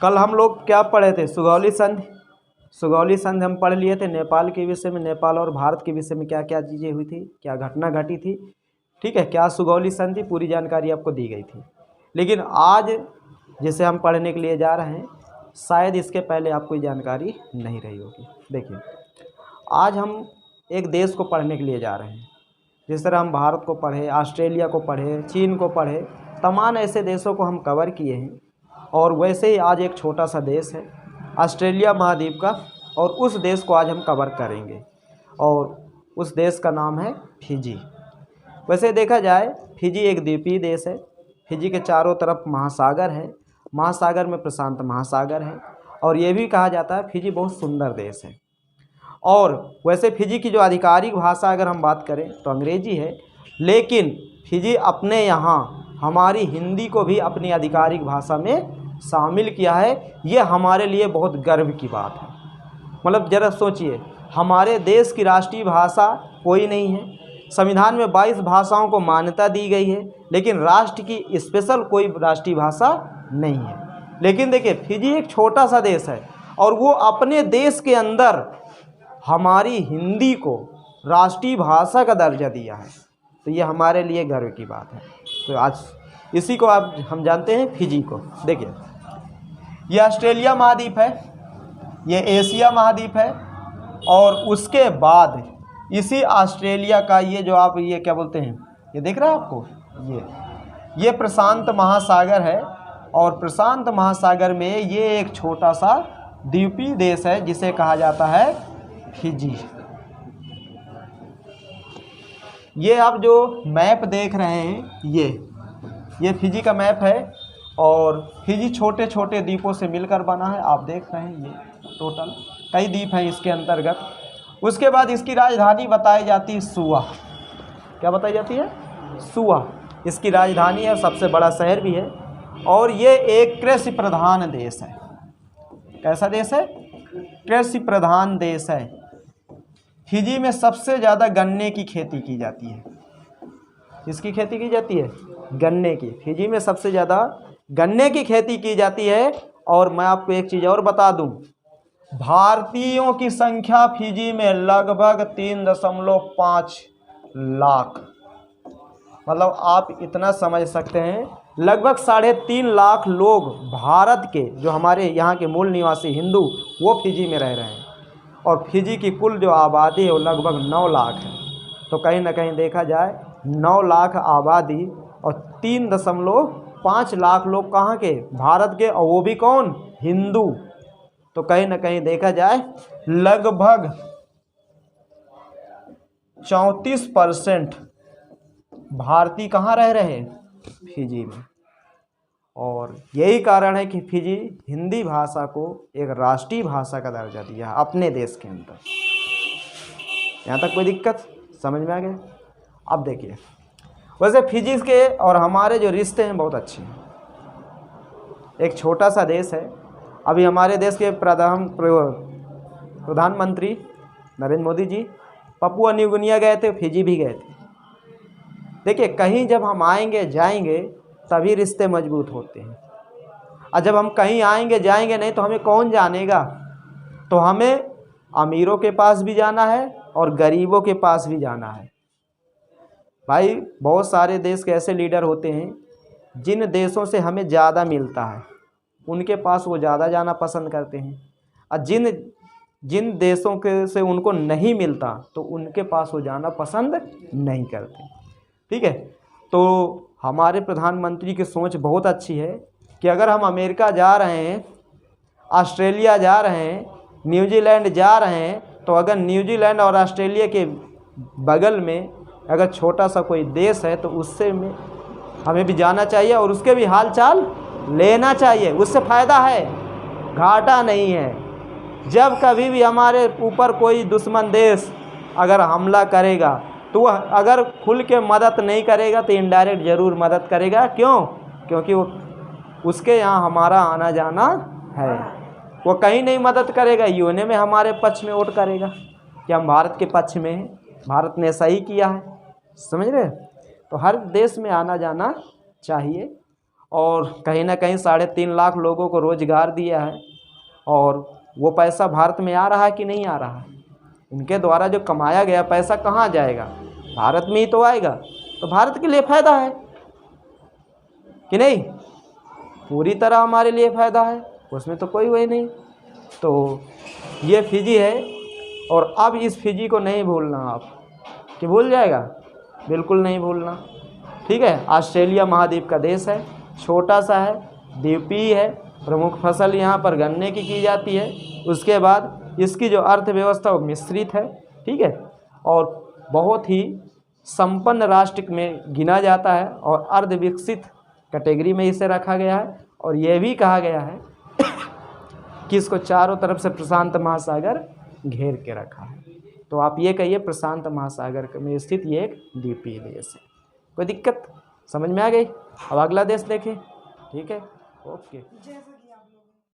कल हम लोग क्या पढ़े थे? सुगौली संधि। सुगौली संधि हम पढ़ लिए थे। नेपाल के विषय में, नेपाल और भारत के विषय में क्या क्या चीज़ें हुई थी, क्या घटना घटी थी, ठीक है, क्या सुगौली संधि, पूरी जानकारी आपको दी गई थी। लेकिन आज जिसे हम पढ़ने के लिए जा रहे हैं, शायद इसके पहले आपको जानकारी नहीं रही होगी। देखिए, आज हम एक देश को पढ़ने के लिए जा रहे हैं। जिस तरह हम भारत को पढ़े, ऑस्ट्रेलिया को पढ़े, चीन को पढ़े, तमाम ऐसे देशों को हम कवर किए हैं। और वैसे ही आज एक छोटा सा देश है ऑस्ट्रेलिया महाद्वीप का, और उस देश को आज हम कवर करेंगे, और उस देश का नाम है फिजी। वैसे देखा जाए, फिजी एक द्वीपीय देश है। फिजी के चारों तरफ महासागर है, महासागर में प्रशांत महासागर है, और ये भी कहा जाता है फिजी बहुत सुंदर देश है। और वैसे फिजी की जो आधिकारिक भाषा अगर हम बात करें तो अंग्रेजी है, लेकिन फिजी अपने यहाँ हमारी हिंदी को भी अपनी आधिकारिक भाषा में शामिल किया है। ये हमारे लिए बहुत गर्व की बात है। मतलब ज़रा सोचिए, हमारे देश की राष्ट्रीय भाषा कोई नहीं है। संविधान में 22 भाषाओं को मान्यता दी गई है, लेकिन राष्ट्र की स्पेशल कोई राष्ट्रीय भाषा नहीं है। लेकिन देखिए, फिजी एक छोटा सा देश है, और वो अपने देश के अंदर हमारी हिंदी को राष्ट्रीय भाषा का दर्जा दिया है। तो ये हमारे लिए गर्व की बात है। तो आज इसी को आप हम जानते हैं, फिजी को। देखिए, ये ऑस्ट्रेलिया महाद्वीप है, ये एशिया महाद्वीप है, और उसके बाद इसी ऑस्ट्रेलिया का ये जो आप ये क्या बोलते हैं, ये दिख रहा है आपको, ये प्रशांत महासागर है। और प्रशांत महासागर में ये एक छोटा सा द्वीपीय देश है जिसे कहा जाता है फिजी। ये आप जो मैप देख रहे हैं, ये फिजी का मैप है, और फिजी छोटे छोटे द्वीपों से मिलकर बना है। आप देख रहे हैं, ये टोटल कई द्वीप हैं इसके अंतर्गत। उसके बाद इसकी राजधानी बताई जाती है सुआ। क्या बताई जाती है? सुआ इसकी राजधानी है, और सबसे बड़ा शहर भी है। और ये एक कृषि प्रधान देश है। कैसा देश है? कृषि प्रधान देश है। फिजी में सबसे ज़्यादा गन्ने की खेती की जाती है। किसकी खेती की जाती है? गन्ने की। फिजी में सबसे ज़्यादा गन्ने की खेती की जाती है। और मैं आपको एक चीज़ और बता दूं, भारतीयों की संख्या फिजी में लगभग 3.5 लाख। मतलब आप इतना समझ सकते हैं, लगभग 3.5 लाख लोग भारत के, जो हमारे यहाँ के मूल निवासी हिंदू, वो फिजी में रह रहे हैं। और फिजी की कुल जो आबादी है वो लगभग 9 लाख है। तो कहीं ना कहीं देखा जाए, 9 लाख आबादी और 3.5 लाख लोग कहाँ के? भारत के, और वो भी कौन? हिंदू। तो कहीं ना कहीं देखा जाए, लगभग 34% भारतीय कहाँ रह रहे हैं? फिजी में। और यही कारण है कि फिजी हिंदी भाषा को एक राष्ट्रीय भाषा का दर्जा दिया अपने देश के अंदर। यहाँ तक कोई दिक्कत समझ में आ गया? अब देखिए, वैसे फिजी के और हमारे जो रिश्ते हैं बहुत अच्छे हैं। एक छोटा सा देश है। अभी हमारे देश के प्रधानमंत्री Narendra Modi ji Papua new Guinea गए थे, फिजी भी गए थे। देखिए, कहीं जब हम आएंगे जाएंगे तभी रिश्ते मजबूत होते हैं। और जब हम कहीं आएंगे जाएंगे नहीं तो हमें कौन जानेगा? तो हमें अमीरों के पास भी जाना है और गरीबों के पास भी जाना है। भाई, बहुत सारे देश के ऐसे लीडर होते हैं जिन देशों से हमें ज़्यादा मिलता है, उनके पास वो ज़्यादा जाना पसंद करते हैं। और जिन देशों के से उनको नहीं मिलता तो उनके पास वो जाना पसंद नहीं करते। ठीक है, तो हमारे प्रधानमंत्री की सोच बहुत अच्छी है कि अगर हम अमेरिका जा रहे हैं, ऑस्ट्रेलिया जा रहे हैं, न्यूजीलैंड जा रहे हैं, तो अगर न्यूजीलैंड और ऑस्ट्रेलिया के बगल में अगर छोटा सा कोई देश है तो उससे में हमें भी जाना चाहिए और उसके भी हाल चाल लेना चाहिए। उससे फ़ायदा है, घाटा नहीं है। जब कभी भी हमारे ऊपर कोई दुश्मन देश अगर हमला करेगा तो वह अगर खुल के मदद नहीं करेगा तो इनडायरेक्ट ज़रूर मदद करेगा। क्यों? क्योंकि वो उसके यहाँ हमारा आना जाना है। वो कहीं नहीं मदद करेगा, यूएनए में हमारे पक्ष में वोट करेगा कि हम भारत के पक्ष में हैं, भारत ने सही किया है। समझ रहे? तो हर देश में आना जाना चाहिए। और कहीं ना कहीं 3.5 लाख लोगों को रोज़गार दिया है। और वो पैसा भारत में आ रहा है कि नहीं आ रहा है? उनके द्वारा जो कमाया गया पैसा कहाँ जाएगा? भारत में ही तो आएगा। तो भारत के लिए फ़ायदा है कि नहीं? पूरी तरह हमारे लिए फ़ायदा है, उसमें तो कोई वही नहीं। तो ये फिजी है। और अब इस फिजी को नहीं भूलना आप, कि भूल जाएगा, बिल्कुल नहीं भूलना। ठीक है, ऑस्ट्रेलिया महाद्वीप का देश है, छोटा सा है, द्वीपीय है। प्रमुख फसल यहाँ पर गन्ने की जाती है। उसके बाद इसकी जो अर्थव्यवस्था वो मिश्रित है। ठीक है, और बहुत ही संपन्न राष्ट्र में गिना जाता है और अर्ध विकसित कैटेगरी में इसे रखा गया है। और यह भी कहा गया है कि इसको चारों तरफ से प्रशांत महासागर घेर के रखा है। तो आप ये कहिए प्रशांत महासागर में स्थित ये एक द्वीपीय देश है। कोई दिक्कत समझ में आ गई? अब अगला देश देखें। ठीक है, ओके।